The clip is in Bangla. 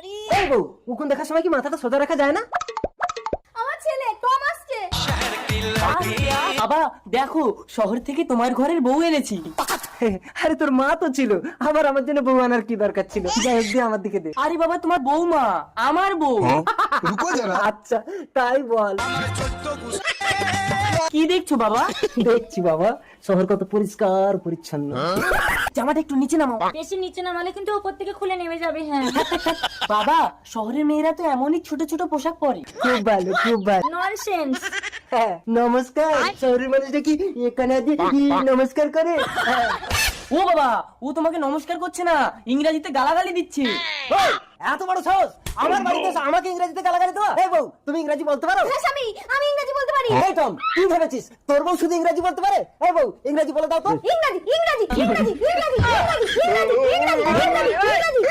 এই বউ, উকুন দেখার সময় কি মাথাটা সোজা রাখা যায় না? আমার ছেলে টম আসছে। বাবা দেখো, শহর থেকে তোমার ঘরের বউ এনেছি। আরে তোর মা তো ছিল, আবার আমার জন্য বউ আনার কি দরকার ছিল? যাই হোক, দিয়ে আমার দিকে দে। আরে বাবা, তোমার বৌমা আমার বউ। আচ্ছা তাই বল। কি দেখছো বাবা? দেখছি বাবা, শহর কত পরিষ্কার পরিচ্ছন্ন। জামাটা একটু নিচে নামাও। বেশি নিচে নামালে কিন্তু উপর থেকে খুলে নেমে যাবে। হ্যাঁ বাবা, শহরের মেয়েরা তো এমনই ছোট ছোট পোশাক পরে। খুব ভালো, খুব ভালো। ননসেন্স। হ্যাঁ, নমস্কার। শহরের মানুষটা কি এখানে নমস্কার করে? হ্যাঁ। ও বাবা, ও তোমাকে নমস্কার করছে না, ইংরেজিতে গালাগালি দিচ্ছে। ওই, এত বড় সাহস আমার বাড়িতে এসে আমাকে ইংরেজিতে গালাগালি দেওয়া? এই বউ, তুমি ইংরেজি বলতে পারো? হ্যাঁ স্বামী, আমি ইংরেজি বলতে পারি। এই টম, তুই ভেবেছিস তোর বউ শুধু ইংরেজি বলতে পারে? এই বউ, ইংরেজি বলে দাও তো। ইংরেজি ইংরেজি ইংরেজি ইংরেজি ইংরেজি ইংরেজি ইংরেজি ইংরেজি ইংরেজি।